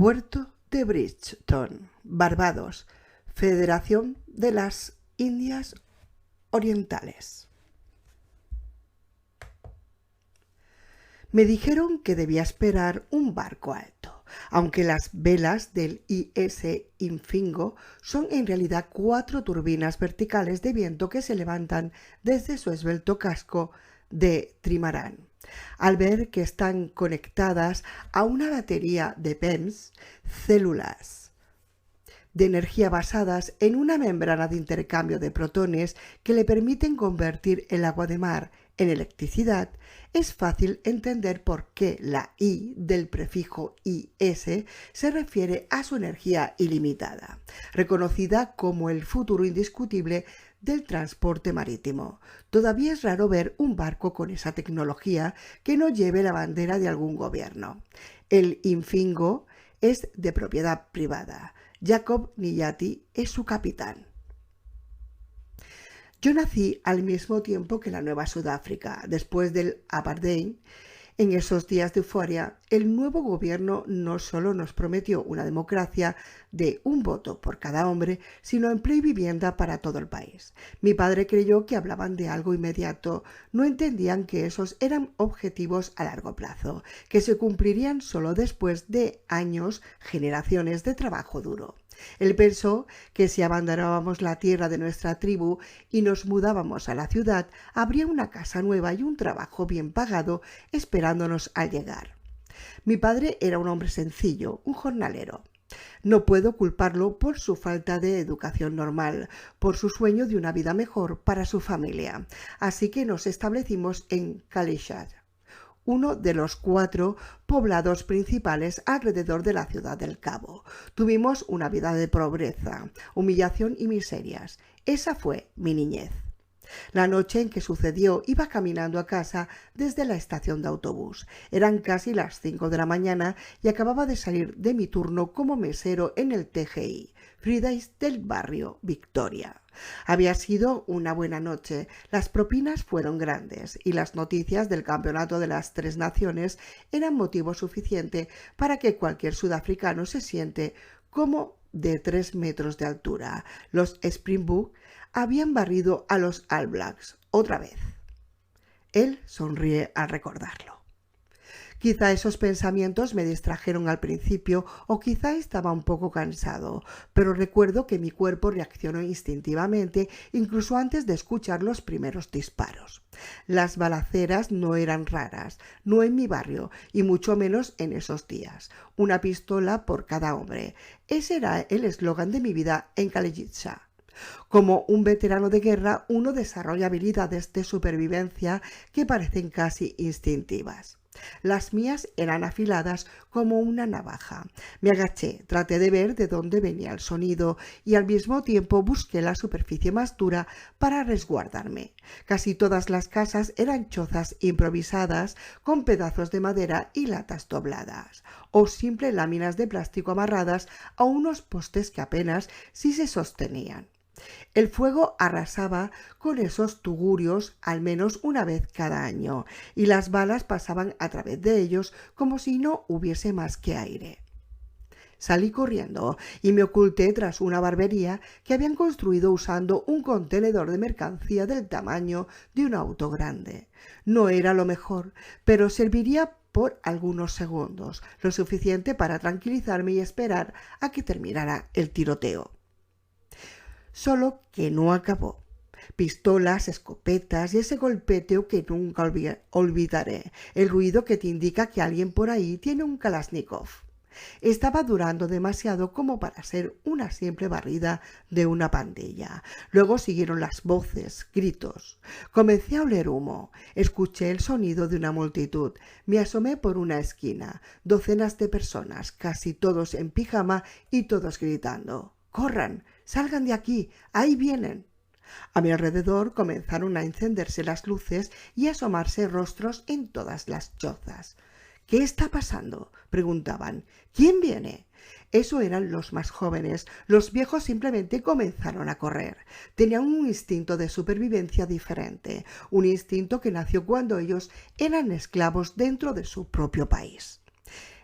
Puerto de Bridgeton, Barbados, Federación de las Indias Orientales. Me dijeron que debía esperar un barco alto, aunque las velas del IS Infingo son en realidad 4 turbinas verticales de viento que se levantan desde su esbelto casco de trimarán. Al ver que están conectadas a una batería de PEMs, células de energía basadas en una membrana de intercambio de protones que le permiten convertir el agua de mar en electricidad, es fácil entender por qué la I del prefijo IS se refiere a su energía ilimitada, reconocida como el futuro indiscutible del transporte marítimo. Todavía es raro ver un barco con esa tecnología que no lleve la bandera de algún gobierno. El Infingo es de propiedad privada. Jacob Niyati es su capitán. Yo nací al mismo tiempo que la Nueva Sudáfrica. Después del apartheid, en esos días de euforia, el nuevo gobierno no solo nos prometió una democracia de un voto por cada hombre, sino empleo y vivienda para todo el país. Mi padre creyó que hablaban de algo inmediato, no entendían que esos eran objetivos a largo plazo, que se cumplirían solo después de años, generaciones de trabajo duro. Él pensó que si abandonábamos la tierra de nuestra tribu y nos mudábamos a la ciudad, habría una casa nueva y un trabajo bien pagado esperándonos al llegar. Mi padre era un hombre sencillo, un jornalero. No puedo culparlo por su falta de educación normal, por su sueño de una vida mejor para su familia. Así que nos establecimos en Kalishat, uno de los 4 poblados principales alrededor de la ciudad del Cabo. Tuvimos una vida de pobreza, humillación y miserias. Esa fue mi niñez. La noche en que sucedió iba caminando a casa desde la estación de autobús. Eran casi las 5 de la mañana y acababa de salir de mi turno como mesero en el TGI, Fridays del barrio Victoria. Había sido una buena noche, las propinas fueron grandes y las noticias del campeonato de las 3 naciones eran motivo suficiente para que cualquier sudafricano se siente como de 3 metros de altura. Los Springboks habían barrido a los All Blacks otra vez. Él sonríe al recordarlo. Quizá esos pensamientos me distrajeron al principio o quizá estaba un poco cansado, pero recuerdo que mi cuerpo reaccionó instintivamente incluso antes de escuchar los primeros disparos. Las balaceras no eran raras, no en mi barrio y mucho menos en esos días. Una pistola por cada hombre. Ese era el eslogan de mi vida en Kalishat. Como un veterano de guerra, uno desarrolla habilidades de supervivencia que parecen casi instintivas. Las mías eran afiladas como una navaja. Me agaché, traté de ver de dónde venía el sonido y al mismo tiempo busqué la superficie más dura para resguardarme. Casi todas las casas eran chozas improvisadas con pedazos de madera y latas dobladas, o simples láminas de plástico amarradas a unos postes que apenas si se sostenían. El fuego arrasaba con esos tugurios al menos una vez cada año, y las balas pasaban a través de ellos como si no hubiese más que aire. Salí corriendo y me oculté tras una barbería que habían construido usando un contenedor de mercancía del tamaño de un auto grande. No era lo mejor, pero serviría por algunos segundos, lo suficiente para tranquilizarme y esperar a que terminara el tiroteo. Solo que no acabó. Pistolas, escopetas y ese golpeteo que nunca olvidaré, el ruido que te indica que alguien por ahí tiene un Kalashnikov. Estaba durando demasiado como para ser una simple barrida de una pandilla. Luego siguieron las voces, gritos. Comencé a oler humo. Escuché el sonido de una multitud. Me asomé por una esquina. Docenas de personas, casi todos en pijama y todos gritando. ¡Corran! ¡Salgan de aquí! ¡Ahí vienen! A mi alrededor comenzaron a encenderse las luces y a asomarse rostros en todas las chozas. ¿Qué está pasando?, preguntaban. ¿Quién viene? Eso eran los más jóvenes. Los viejos simplemente comenzaron a correr. Tenían un instinto de supervivencia diferente, un instinto que nació cuando ellos eran esclavos dentro de su propio país.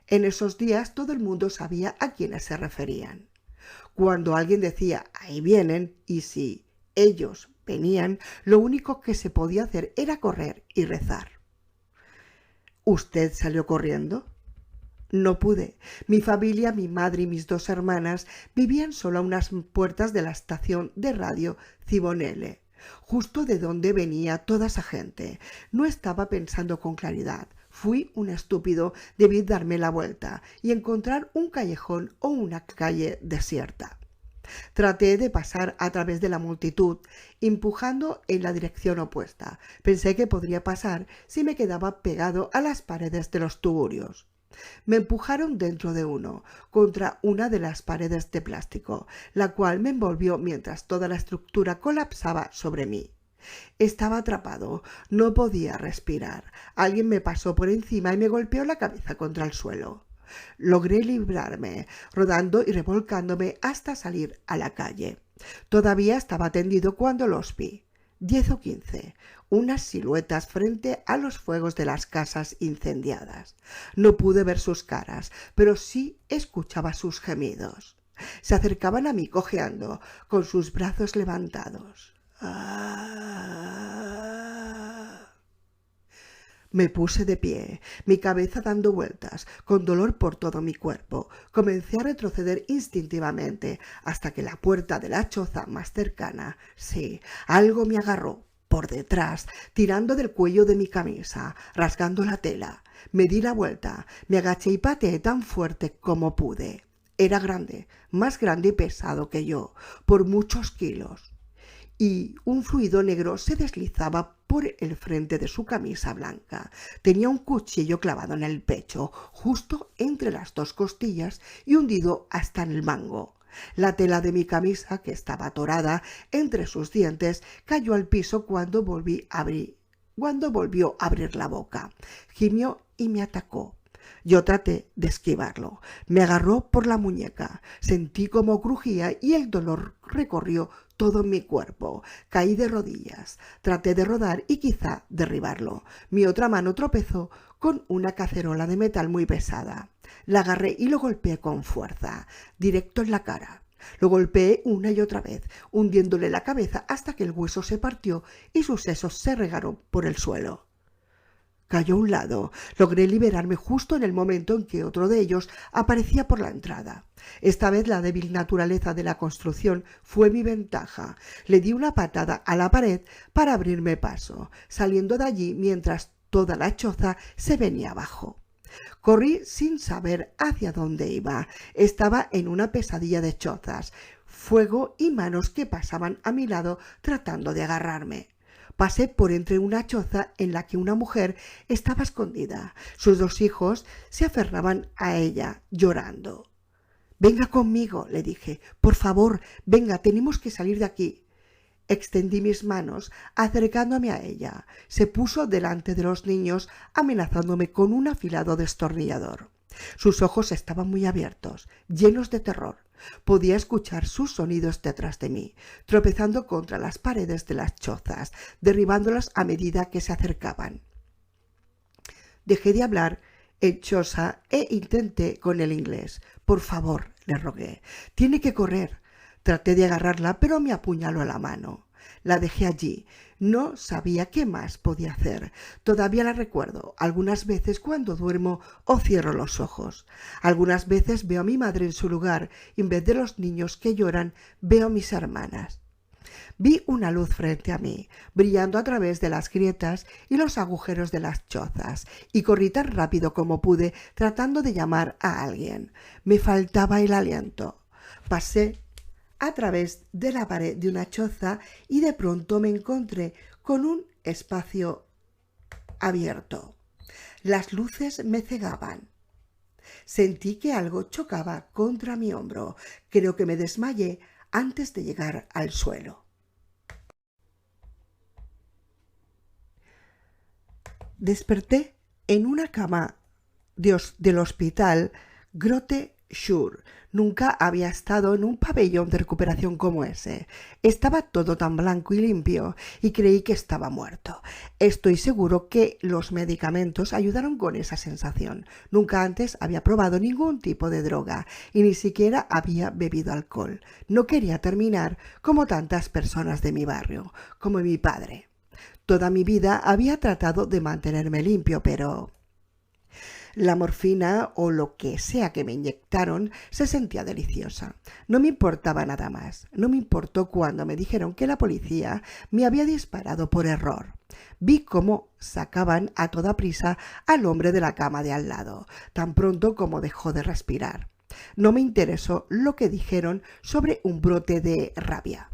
En esos días todo el mundo sabía a quiénes se referían. Cuando alguien decía «ahí vienen» y si ellos venían, lo único que se podía hacer era correr y rezar. ¿Usted salió corriendo? No pude. Mi familia, mi madre y mis 2 hermanas vivían solo a unas puertas de la estación de radio Cibonelle, justo de donde venía toda esa gente. No estaba pensando con claridad. Fui un estúpido, debí darme la vuelta y encontrar un callejón o una calle desierta. Traté de pasar a través de la multitud, empujando en la dirección opuesta. Pensé que podría pasar si me quedaba pegado a las paredes de los tuburios. Me empujaron dentro de uno, contra una de las paredes de plástico, la cual me envolvió mientras toda la estructura colapsaba sobre mí. Estaba atrapado, no podía respirar. Alguien me pasó por encima y me golpeó la cabeza contra el suelo. Logré librarme, rodando y revolcándome hasta salir a la calle. Todavía estaba tendido cuando los vi. 10 o 15, unas siluetas frente a los fuegos de las casas incendiadas. No pude ver sus caras, pero sí escuchaba sus gemidos. Se acercaban a mí cojeando, con sus brazos levantados. Me puse de pie, mi cabeza dando vueltas, con dolor por todo mi cuerpo. Comencé a retroceder instintivamente hasta que la puerta de la choza más cercana, sí, algo me agarró por detrás, tirando del cuello de mi camisa, rasgando la tela. Me di la vuelta, me agaché y pateé tan fuerte como pude. Era grande, más grande y pesado que yo, por muchos kilos, y un fluido negro se deslizaba por el frente de su camisa blanca. Tenía un cuchillo clavado en el pecho, justo entre las 2 costillas y hundido hasta en el mango. La tela de mi camisa, que estaba atorada entre sus dientes, cayó al piso cuando volvió a abrir la boca. Gimió y me atacó. Yo traté de esquivarlo. Me agarró por la muñeca. Sentí como crujía y el dolor recorrió todo mi cuerpo. Caí de rodillas. Traté de rodar y quizá derribarlo. Mi otra mano tropezó con una cacerola de metal muy pesada. La agarré y lo golpeé con fuerza, directo en la cara. Lo golpeé una y otra vez, hundiéndole la cabeza hasta que el hueso se partió y sus sesos se regaron por el suelo. Cayó a un lado. Logré liberarme justo en el momento en que otro de ellos aparecía por la entrada. Esta vez la débil naturaleza de la construcción fue mi ventaja. Le di una patada a la pared para abrirme paso, saliendo de allí mientras toda la choza se venía abajo. Corrí sin saber hacia dónde iba. Estaba en una pesadilla de chozas, fuego y manos que pasaban a mi lado tratando de agarrarme. Pasé por entre una choza en la que una mujer estaba escondida. Sus 2 hijos se aferraban a ella, llorando. «Venga conmigo», le dije. «Por favor, venga, tenemos que salir de aquí». Extendí mis manos, acercándome a ella. Se puso delante de los niños, amenazándome con un afilado destornillador. Sus ojos estaban muy abiertos, llenos de terror. Podía escuchar sus sonidos detrás de mí, tropezando contra las paredes de las chozas, derribándolas a medida que se acercaban. Dejé de hablar en chosa e intenté con el inglés. «Por favor», le rogué, «tiene que correr». Traté de agarrarla, pero me apuñaló la mano. La dejé allí. No sabía qué más podía hacer. Todavía la recuerdo, algunas veces cuando duermo o cierro los ojos. Algunas veces veo a mi madre en su lugar y en vez de los niños que lloran, veo a mis hermanas. Vi una luz frente a mí, brillando a través de las grietas y los agujeros de las chozas, y corrí tan rápido como pude, tratando de llamar a alguien. Me faltaba el aliento. Pasé a través de la pared de una choza y de pronto me encontré con un espacio abierto. Las luces me cegaban. Sentí que algo chocaba contra mi hombro. Creo que me desmayé antes de llegar al suelo. Desperté en una cama del hospital Grote Sure, nunca había estado en un pabellón de recuperación como ese. Estaba todo tan blanco y limpio y creí que estaba muerto. Estoy seguro que los medicamentos ayudaron con esa sensación. Nunca antes había probado ningún tipo de droga y ni siquiera había bebido alcohol. No quería terminar como tantas personas de mi barrio, como mi padre. Toda mi vida había tratado de mantenerme limpio, pero la morfina o lo que sea que me inyectaron se sentía deliciosa. No me importaba nada más. No me importó cuando me dijeron que la policía me había disparado por error. Vi cómo sacaban a toda prisa al hombre de la cama de al lado, tan pronto como dejó de respirar. No me interesó lo que dijeron sobre un brote de rabia.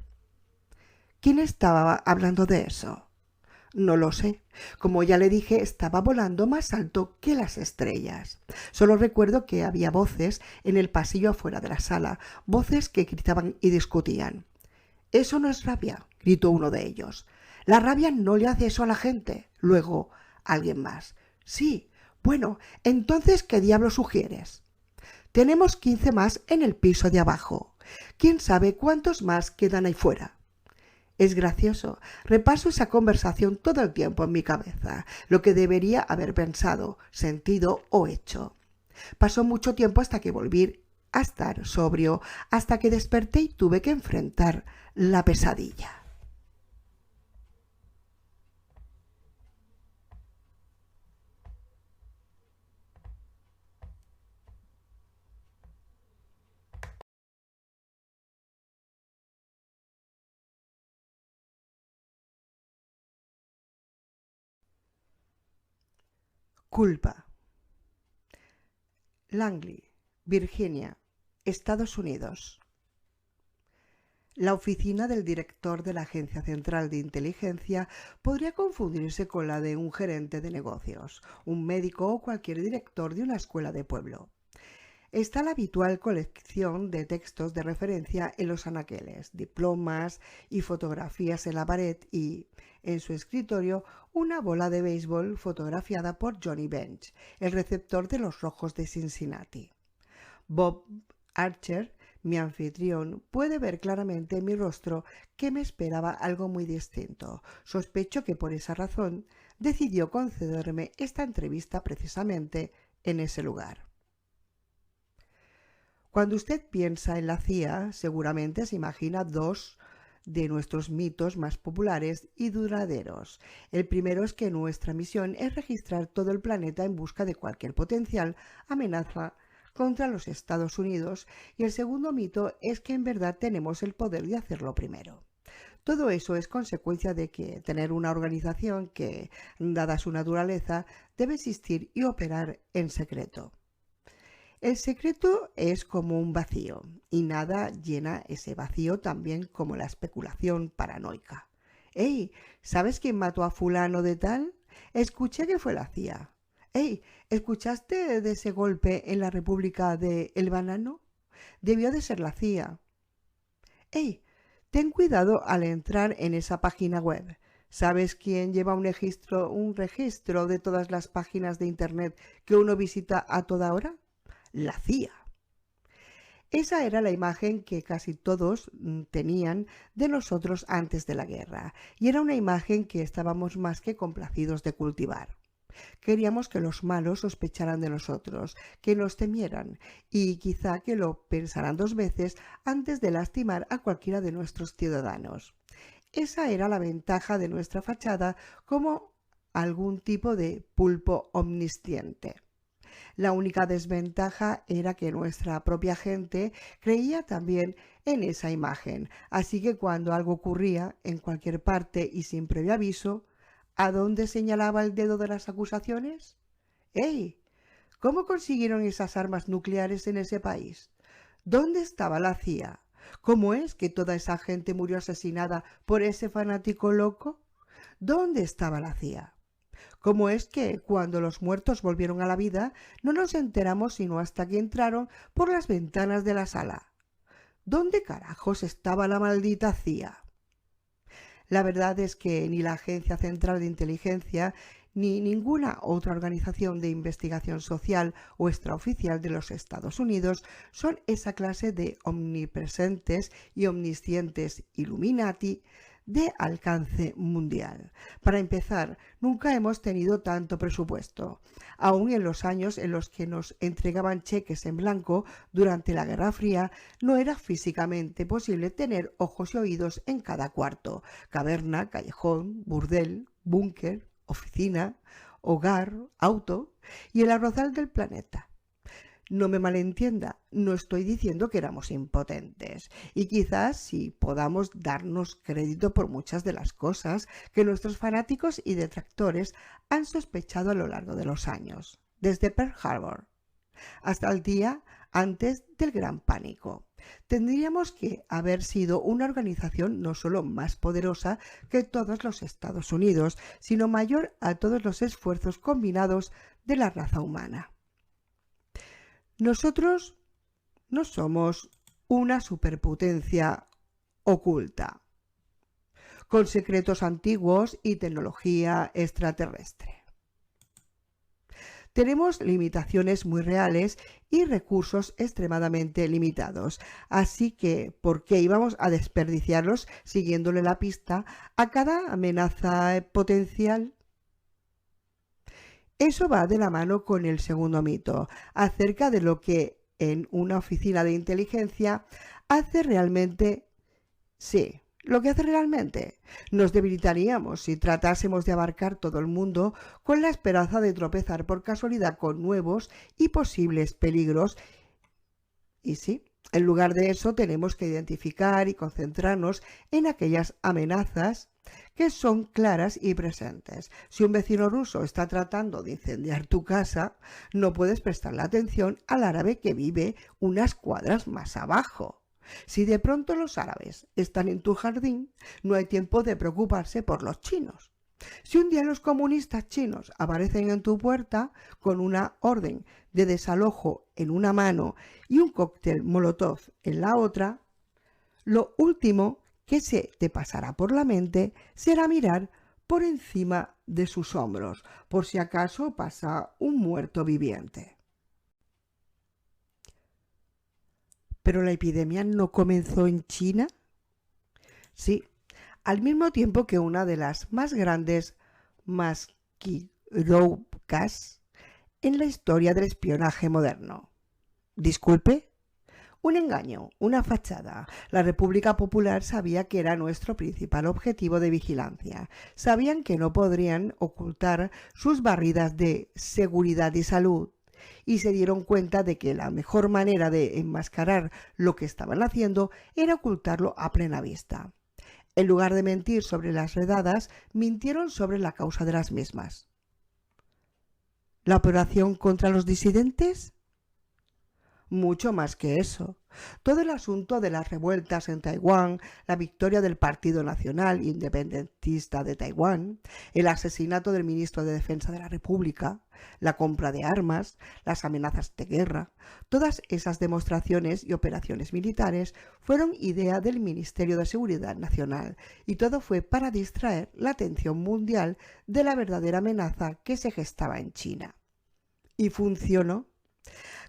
¿Quién estaba hablando de eso? No lo sé. Como ya le dije, estaba volando más alto que las estrellas. Solo recuerdo que había voces en el pasillo afuera de la sala, voces que gritaban y discutían. «Eso no es rabia», gritó uno de ellos. «La rabia no le hace eso a la gente». Luego, alguien más. «Sí, bueno, entonces, ¿qué diablo sugieres?» «Tenemos 15 más en el piso de abajo. ¿Quién sabe cuántos más quedan ahí fuera?» Es gracioso. Repaso esa conversación todo el tiempo en mi cabeza, lo que debería haber pensado, sentido o hecho. Pasó mucho tiempo hasta que volví a estar sobrio, hasta que desperté y tuve que enfrentar la pesadilla. Culpa. Langley, Virginia, Estados Unidos. La oficina del director de la Agencia Central de Inteligencia podría confundirse con la de un gerente de negocios, un médico o cualquier director de una escuela de pueblo. Está la habitual colección de textos de referencia en los anaqueles, diplomas y fotografías en la pared y, en su escritorio, una bola de béisbol fotografiada por Johnny Bench, el receptor de los Rojos de Cincinnati. Bob Archer, mi anfitrión, puede ver claramente en mi rostro que me esperaba algo muy distinto. Sospecho que por esa razón decidió concederme esta entrevista precisamente en ese lugar. Cuando usted piensa en la CIA, seguramente se imagina dos de nuestros mitos más populares y duraderos. El primero es que nuestra misión es registrar todo el planeta en busca de cualquier potencial amenaza contra los Estados Unidos, y el segundo mito es que en verdad tenemos el poder de hacerlo primero. Todo eso es consecuencia de que tener una organización que, dada su naturaleza, debe existir y operar en secreto. El secreto es como un vacío, y nada llena ese vacío tan bien como la especulación paranoica. «Hey, ¿sabes quién mató a fulano de tal? Escuché que fue la CIA». «Hey, ¿escuchaste de ese golpe en la República de El Banano? Debió de ser la CIA». «Hey, ten cuidado al entrar en esa página web. ¿Sabes quién lleva un registro de todas las páginas de Internet que uno visita a toda hora? La CIA». Esa era la imagen que casi todos tenían de nosotros antes de la guerra, y era una imagen que estábamos más que complacidos de cultivar. Queríamos que los malos sospecharan de nosotros, que nos temieran, y quizá que lo pensaran dos veces antes de lastimar a cualquiera de nuestros ciudadanos. Esa era la ventaja de nuestra fachada como algún tipo de pulpo omnisciente. La única desventaja era que nuestra propia gente creía también en esa imagen, así que cuando algo ocurría en cualquier parte y sin previo aviso, ¿a dónde señalaba el dedo de las acusaciones? ¡Ey! ¿Cómo consiguieron esas armas nucleares en ese país? ¿Dónde estaba la CIA? ¿Cómo es que toda esa gente murió asesinada por ese fanático loco? ¿Dónde estaba la CIA? ¿Cómo es que, cuando los muertos volvieron a la vida, no nos enteramos sino hasta que entraron por las ventanas de la sala? ¿Dónde carajos estaba la maldita CIA? La verdad es que ni la Agencia Central de Inteligencia ni ninguna otra organización de investigación social o extraoficial de los Estados Unidos son esa clase de omnipresentes y omniscientes Illuminati de alcance mundial. Para empezar, nunca hemos tenido tanto presupuesto. Aún en los años en los que nos entregaban cheques en blanco durante la Guerra Fría, no era físicamente posible tener ojos y oídos en cada cuarto: caverna, callejón, burdel, búnker, oficina, hogar, auto y el arrozal del planeta. No me malentienda, no estoy diciendo que éramos impotentes, y quizás sí podamos darnos crédito por muchas de las cosas que nuestros fanáticos y detractores han sospechado a lo largo de los años, desde Pearl Harbor hasta el día antes del Gran Pánico. Tendríamos que haber sido una organización no solo más poderosa que todos los Estados Unidos, sino mayor a todos los esfuerzos combinados de la raza humana. Nosotros no somos una superpotencia oculta, con secretos antiguos y tecnología extraterrestre. Tenemos limitaciones muy reales y recursos extremadamente limitados, así que ¿por qué íbamos a desperdiciarlos siguiéndole la pista a cada amenaza potencial? Eso va de la mano con el segundo mito, acerca de lo que en una oficina de inteligencia hace realmente. Sí, lo que hace realmente. Nos debilitaríamos si tratásemos de abarcar todo el mundo con la esperanza de tropezar por casualidad con nuevos y posibles peligros. Y sí, en lugar de eso tenemos que identificar y concentrarnos en aquellas amenazas que son claras y presentes. Si un vecino ruso está tratando de incendiar tu casa, no puedes prestarle atención al árabe que vive unas cuadras más abajo. Si de pronto los árabes están en tu jardín, no hay tiempo de preocuparse por los chinos. Si un día los comunistas chinos aparecen en tu puerta con una orden de desalojo en una mano y un cóctel molotov en la otra, lo último que se te pasará por la mente será mirar por encima de sus hombros, por si acaso pasa un muerto viviente. ¿Pero la epidemia no comenzó en China? Sí, al mismo tiempo que una de las más grandes maquirovkas en la historia del espionaje moderno. Disculpe. Un engaño, una fachada. La República Popular sabía que era nuestro principal objetivo de vigilancia. Sabían que no podrían ocultar sus barridas de seguridad y salud, y se dieron cuenta de que la mejor manera de enmascarar lo que estaban haciendo era ocultarlo a plena vista. En lugar de mentir sobre las redadas, mintieron sobre la causa de las mismas. ¿La operación contra los disidentes? Mucho más que eso. Todo el asunto de las revueltas en Taiwán, la victoria del Partido Nacional Independentista de Taiwán, el asesinato del ministro de Defensa de la República, la compra de armas, las amenazas de guerra, todas esas demostraciones y operaciones militares fueron idea del Ministerio de Seguridad Nacional, y todo fue para distraer la atención mundial de la verdadera amenaza que se gestaba en China. ¿Y funcionó?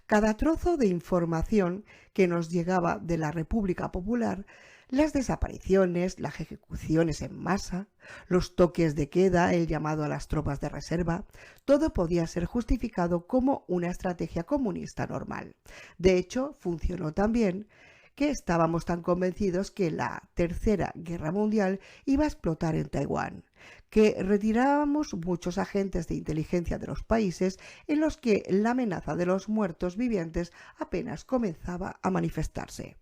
Cada trozo de información que nos llegaba de la República Popular, las desapariciones, las ejecuciones en masa, los toques de queda, el llamado a las tropas de reserva, todo podía ser justificado como una estrategia comunista normal. De hecho, funcionó tan bien que estábamos tan convencidos que la Tercera Guerra Mundial iba a explotar en Taiwán, que retirábamos muchos agentes de inteligencia de los países en los que la amenaza de los muertos vivientes apenas comenzaba a manifestarse.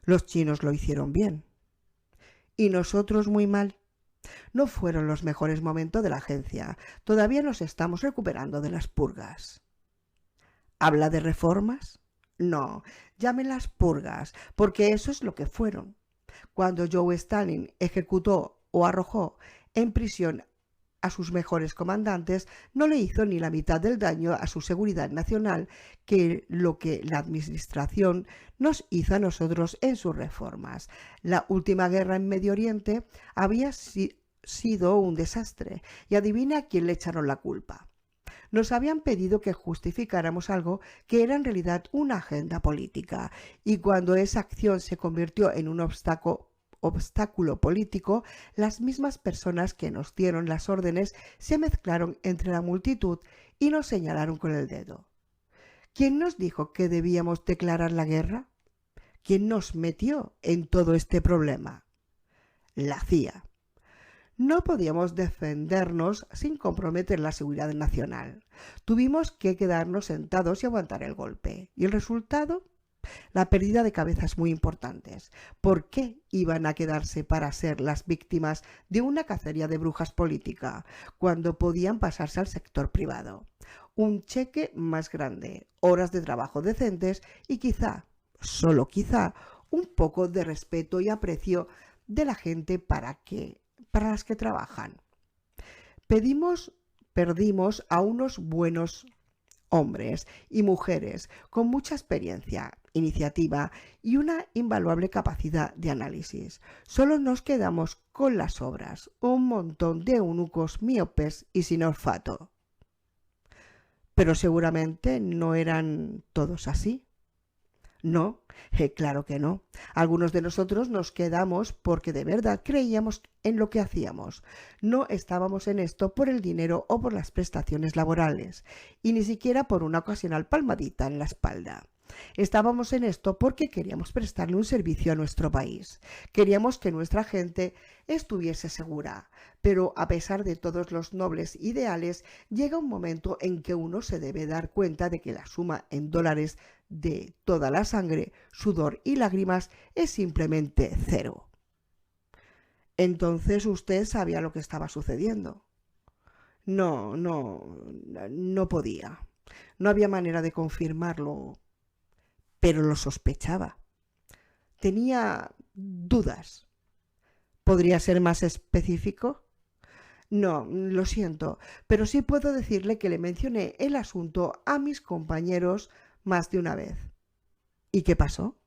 Los chinos lo hicieron bien. Y nosotros muy mal. No fueron los mejores momentos de la agencia. Todavía nos estamos recuperando de las purgas. ¿Habla de reformas? No, llámenlas purgas, porque eso es lo que fueron. Cuando Joe Stalin ejecutó o arrojó en prisión a sus mejores comandantes, no le hizo ni la mitad del daño a su seguridad nacional que lo que la administración nos hizo a nosotros en sus reformas. La última guerra en Medio Oriente había sido un desastre. Y adivina a quién le echaron la culpa. Nos habían pedido que justificáramos algo que era en realidad una agenda política, y cuando esa acción se convirtió en un obstáculo político, las mismas personas que nos dieron las órdenes se mezclaron entre la multitud y nos señalaron con el dedo. ¿Quién nos dijo que debíamos declarar la guerra? ¿Quién nos metió en todo este problema? La CIA. No podíamos defendernos sin comprometer la seguridad nacional. Tuvimos que quedarnos sentados y aguantar el golpe. ¿Y el resultado? La pérdida de cabezas muy importantes. ¿Por qué iban a quedarse para ser las víctimas de una cacería de brujas política cuando podían pasarse al sector privado? Un cheque más grande, horas de trabajo decentes y quizá, solo quizá, un poco de respeto y aprecio de la gente para las que trabajan. Perdimos a unos buenos hombres y mujeres con mucha experiencia, iniciativa y una invaluable capacidad de análisis. Solo nos quedamos con las obras, un montón de eunucos miopes y sin olfato. Pero seguramente no eran todos así. No, claro que no. Algunos de nosotros nos quedamos porque de verdad creíamos en lo que hacíamos. No estábamos en esto por el dinero o por las prestaciones laborales, y ni siquiera por una ocasional palmadita en la espalda. Estábamos en esto porque queríamos prestarle un servicio a nuestro país. Queríamos que nuestra gente estuviese segura. Pero a pesar de todos los nobles ideales, llega un momento en que uno se debe dar cuenta de que la suma en dólares de toda la sangre, sudor y lágrimas es simplemente cero. Entonces usted sabía lo que estaba sucediendo. No podía. No había manera de confirmarlo, pero lo sospechaba. Tenía dudas. ¿Podría ser más específico? No, lo siento, pero sí puedo decirle que le mencioné el asunto a mis compañeros más de una vez. ¿Y qué pasó?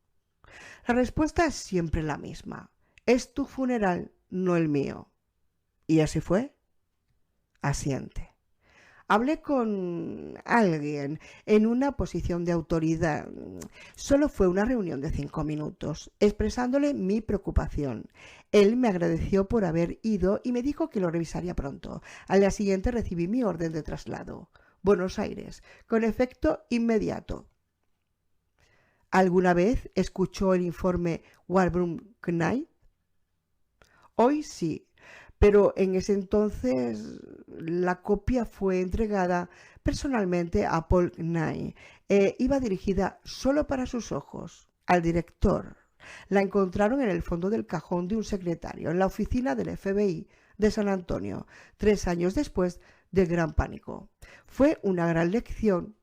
La respuesta es siempre la misma. Es tu funeral, no el mío. ¿Y así fue? Asiente. Hablé con alguien en una posición de autoridad. Solo fue una reunión de 5 minutos, expresándole mi preocupación. Él me agradeció por haber ido y me dijo que lo revisaría pronto. Al día siguiente recibí mi orden de traslado. Buenos Aires, con efecto inmediato. ¿Alguna vez escuchó el informe Warburg Knight? Hoy sí, pero en ese entonces la copia fue entregada personalmente a Paul Knight. Iba dirigida solo para sus ojos, al director. La encontraron en el fondo del cajón de un secretario, en la oficina del FBI de San Antonio, 3 años después del Gran Pánico. Fue una gran lección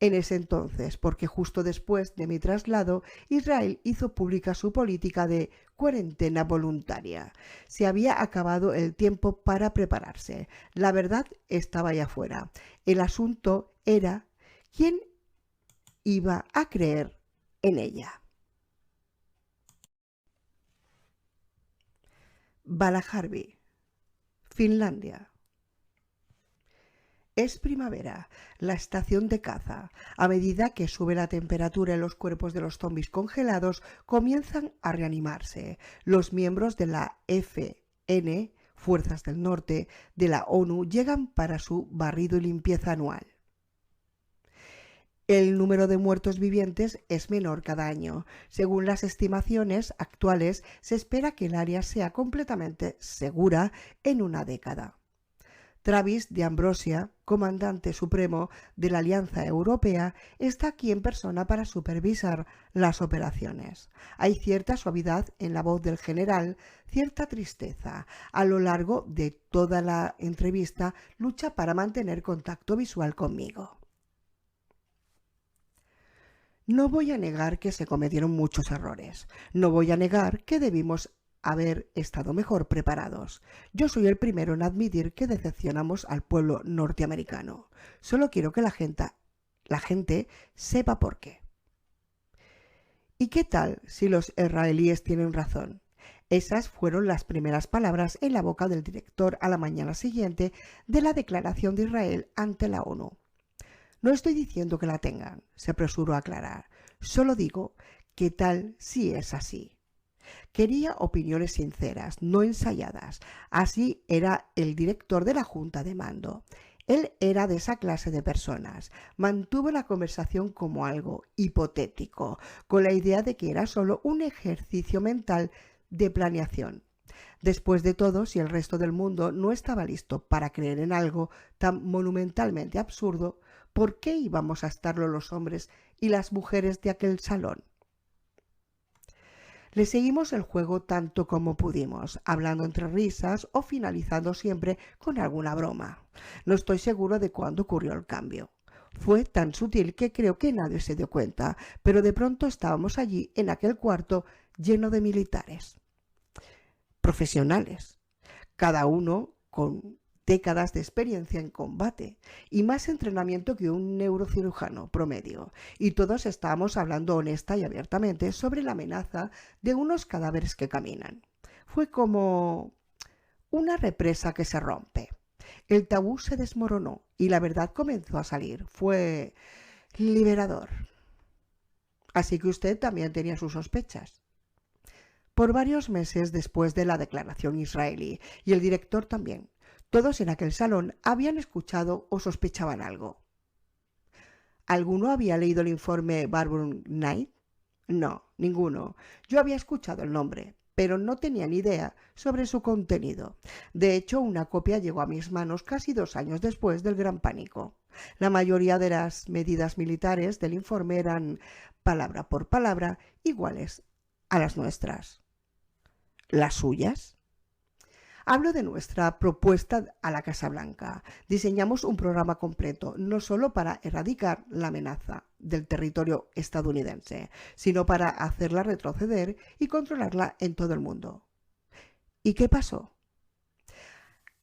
en ese entonces, porque justo después de mi traslado, Israel hizo pública su política de cuarentena voluntaria. Se había acabado el tiempo para prepararse. La verdad estaba allá afuera. El asunto era quién iba a creer en ella. Balajarvi, Finlandia. Es primavera, la estación de caza. A medida que sube la temperatura en los cuerpos de los zombis congelados, comienzan a reanimarse. Los miembros de la FN, Fuerzas del Norte, de la ONU, llegan para su barrido y limpieza anual. El número de muertos vivientes es menor cada año. Según las estimaciones actuales, se espera que el área sea completamente segura en una década. Travis de Ambrosia, comandante supremo de la Alianza Europea, está aquí en persona para supervisar las operaciones. Hay cierta suavidad en la voz del general, cierta tristeza. A lo largo de toda la entrevista lucha para mantener contacto visual conmigo. No voy a negar que se cometieron muchos errores. No voy a negar que debimos haber estado mejor preparados. Yo soy el primero en admitir que decepcionamos al pueblo norteamericano. Solo quiero que la gente sepa por qué. ¿Y qué tal si los israelíes tienen razón? Esas fueron las primeras palabras en la boca del director a la mañana siguiente de la declaración de Israel ante la ONU. No estoy diciendo que la tengan, se apresuró a aclarar. Solo digo que tal sí es así. Quería opiniones sinceras, no ensayadas. Así era el director de la Junta de Mando. Él era de esa clase de personas. Mantuvo la conversación como algo hipotético, con la idea de que era solo un ejercicio mental de planeación. Después de todo, si el resto del mundo no estaba listo para creer en algo tan monumentalmente absurdo, ¿por qué íbamos a estarlo los hombres y las mujeres de aquel salón? Le seguimos el juego tanto como pudimos, hablando entre risas o finalizando siempre con alguna broma. No estoy seguro de cuándo ocurrió el cambio. Fue tan sutil que creo que nadie se dio cuenta, pero de pronto estábamos allí en aquel cuarto lleno de militares, profesionales, cada uno con décadas de experiencia en combate y más entrenamiento que un neurocirujano promedio, y todos estábamos hablando honesta y abiertamente sobre la amenaza de unos cadáveres que caminan. Fue como una represa que se rompe. El tabú se desmoronó y la verdad comenzó a salir. Fue liberador. Así que usted también tenía sus sospechas. Por varios meses después de la declaración israelí, y el director también, todos en aquel salón habían escuchado o sospechaban algo. ¿Alguno había leído el informe Barbour Knight? No, ninguno. Yo había escuchado el nombre, pero no tenía ni idea sobre su contenido. De hecho, una copia llegó a mis manos casi 2 años después del Gran Pánico. La mayoría de las medidas militares del informe eran, palabra por palabra, iguales a las nuestras. ¿Las suyas? Hablo de nuestra propuesta a la Casa Blanca. Diseñamos un programa completo, no solo para erradicar la amenaza del territorio estadounidense, sino para hacerla retroceder y controlarla en todo el mundo. ¿Y qué pasó?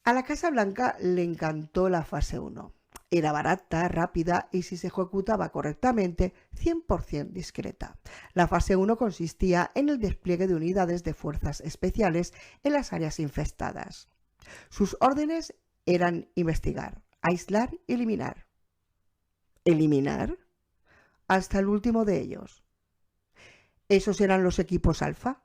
A la Casa Blanca le encantó la fase 1. Era barata, rápida y, si se ejecutaba correctamente, 100% discreta. La fase 1 consistía en el despliegue de unidades de fuerzas especiales en las áreas infestadas. Sus órdenes eran investigar, aislar y eliminar. ¿Eliminar? Hasta el último de ellos. ¿Esos eran los equipos alfa?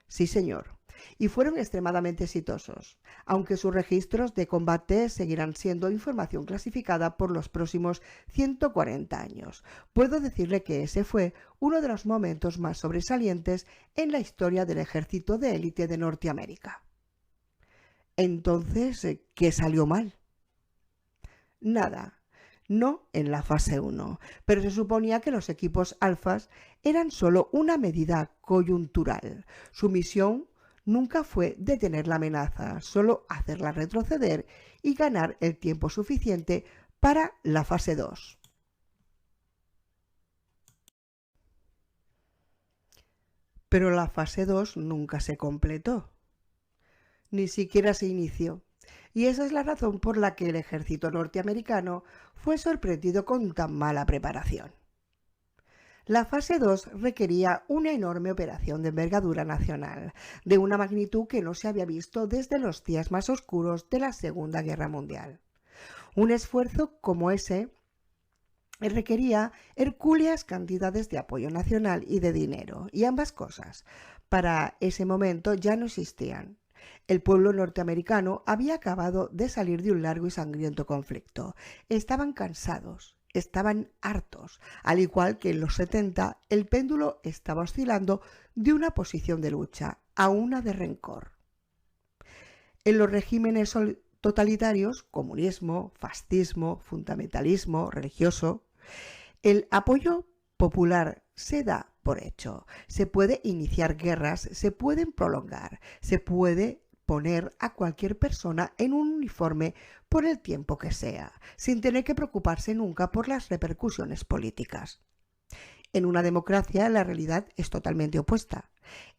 Sí, señor. Y fueron extremadamente exitosos, aunque sus registros de combate seguirán siendo información clasificada por los próximos 140 años. Puedo decirle que ese fue uno de los momentos más sobresalientes en la historia del ejército de élite de Norteamérica. Entonces, ¿qué salió mal? Nada. No en la fase 1, pero se suponía que los equipos alfas eran solo una medida coyuntural. Su misión nunca fue detener la amenaza, solo hacerla retroceder y ganar el tiempo suficiente para la fase 2. Pero la fase 2 nunca se completó, ni siquiera se inició. Y esa es la razón por la que el ejército norteamericano fue sorprendido con tan mala preparación. La fase 2 requería una enorme operación de envergadura nacional, de una magnitud que no se había visto desde los días más oscuros de la Segunda Guerra Mundial. Un esfuerzo como ese requería hercúleas cantidades de apoyo nacional y de dinero, y ambas cosas, para ese momento, ya no existían. El pueblo norteamericano había acabado de salir de un largo y sangriento conflicto. Estaban cansados, estaban hartos. Al igual que en los 70, el péndulo estaba oscilando de una posición de lucha a una de rencor. En los regímenes totalitarios, comunismo, fascismo, fundamentalismo religioso, el apoyo popular se da por hecho. Se puede iniciar guerras, se pueden prolongar, se puede poner a cualquier persona en un uniforme por el tiempo que sea, sin tener que preocuparse nunca por las repercusiones políticas. En una democracia la realidad es totalmente opuesta.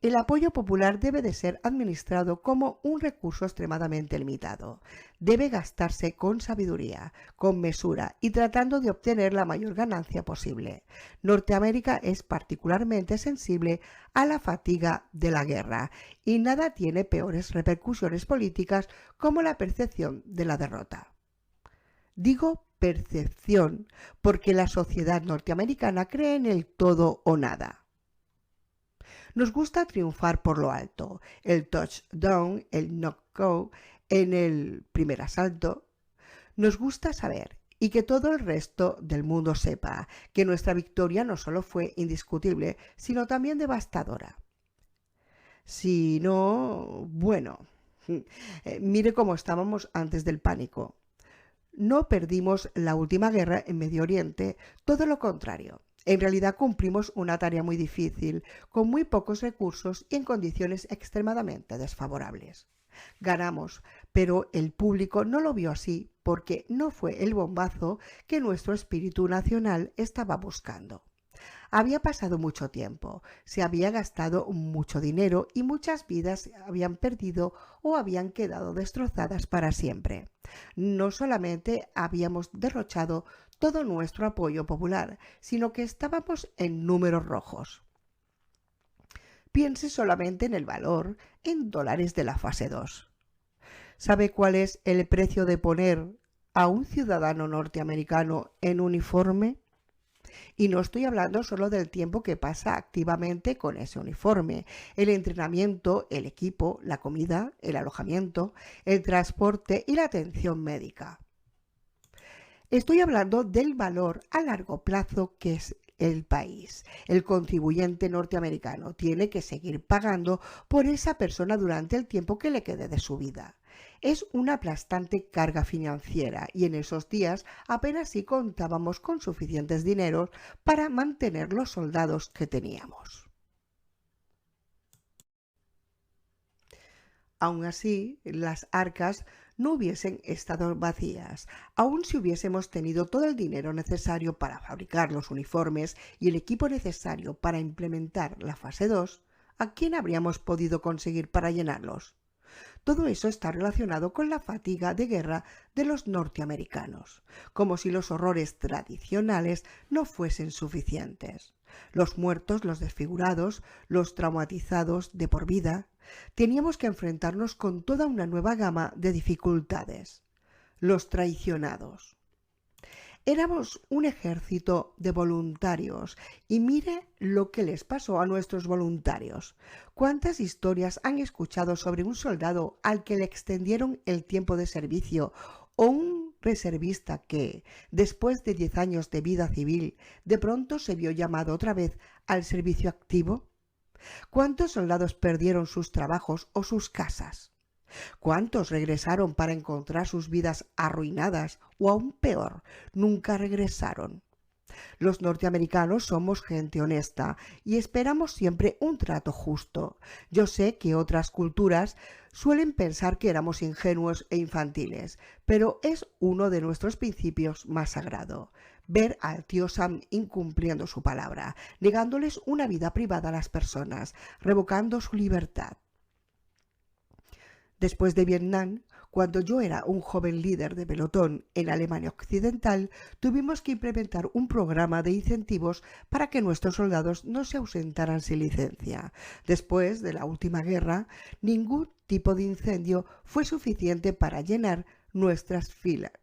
El apoyo popular debe de ser administrado como un recurso extremadamente limitado. Debe gastarse con sabiduría, con mesura y tratando de obtener la mayor ganancia posible. Norteamérica es particularmente sensible a la fatiga de la guerra y nada tiene peores repercusiones políticas como la percepción de la derrota. Digo percepción porque la sociedad norteamericana cree en el todo o nada. Nos gusta triunfar por lo alto, el touchdown, el knockout en el primer asalto. Nos gusta saber y que todo el resto del mundo sepa que nuestra victoria no solo fue indiscutible, sino también devastadora. Si no, bueno, mire cómo estábamos antes del pánico. No perdimos la última guerra en Medio Oriente, todo lo contrario. En realidad cumplimos una tarea muy difícil, con muy pocos recursos y en condiciones extremadamente desfavorables. Ganamos, pero el público no lo vio así porque no fue el bombazo que nuestro espíritu nacional estaba buscando. Había pasado mucho tiempo, se había gastado mucho dinero y muchas vidas habían perdido o habían quedado destrozadas para siempre. No solamente habíamos derrochado todo nuestro apoyo popular, sino que estábamos en números rojos. Piense solamente en el valor en dólares de la fase 2. ¿Sabe cuál es el precio de poner a un ciudadano norteamericano en uniforme? Y no estoy hablando solo del tiempo que pasa activamente con ese uniforme, el entrenamiento, el equipo, la comida, el alojamiento, el transporte y la atención médica. Estoy hablando del valor a largo plazo que es el país. El contribuyente norteamericano tiene que seguir pagando por esa persona durante el tiempo que le quede de su vida. Es una aplastante carga financiera y en esos días apenas si contábamos con suficientes dineros para mantener los soldados que teníamos. Aún así, las arcas no hubiesen estado vacías, aun si hubiésemos tenido todo el dinero necesario para fabricar los uniformes y el equipo necesario para implementar la fase 2, ¿a quién habríamos podido conseguir para llenarlos? Todo eso está relacionado con la fatiga de guerra de los norteamericanos, como si los horrores tradicionales no fuesen suficientes. Los muertos, los desfigurados, los traumatizados de por vida. Teníamos que enfrentarnos con toda una nueva gama de dificultades. Los traicionados. Éramos un ejército de voluntarios y mire lo que les pasó a nuestros voluntarios. ¿Cuántas historias han escuchado sobre un soldado al que le extendieron el tiempo de servicio o un reservista que, después de 10 años de vida civil, de pronto se vio llamado otra vez al servicio activo? ¿Cuántos soldados perdieron sus trabajos o sus casas? ¿Cuántos regresaron para encontrar sus vidas arruinadas o aún peor, nunca regresaron? Los norteamericanos somos gente honesta y esperamos siempre un trato justo. Yo sé que otras culturas suelen pensar que éramos ingenuos e infantiles, pero es uno de nuestros principios más sagrados. Ver al tío Sam incumpliendo su palabra, negándoles una vida privada a las personas, revocando su libertad. Después de Vietnam, cuando yo era un joven líder de pelotón en Alemania Occidental, tuvimos que implementar un programa de incentivos para que nuestros soldados no se ausentaran sin licencia. Después de la última guerra, ningún tipo de incendio fue suficiente para llenar nuestras filas.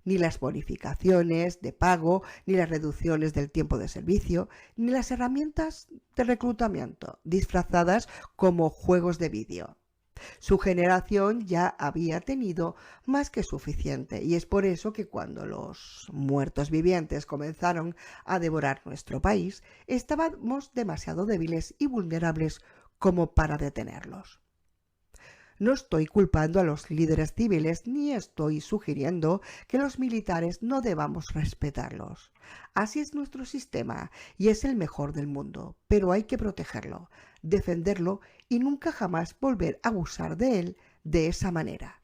Ni las bonificaciones de pago, ni las reducciones del tiempo de servicio, ni las herramientas de reclutamiento, disfrazadas como juegos de vídeo. Su generación ya había tenido más que suficiente y es por eso que cuando los muertos vivientes comenzaron a devorar nuestro país, estábamos demasiado débiles y vulnerables como para detenerlos. No estoy culpando a los líderes civiles ni estoy sugiriendo que los militares no debamos respetarlos. Así es nuestro sistema y es el mejor del mundo, pero hay que protegerlo, defenderlo y nunca jamás volver a abusar de él de esa manera.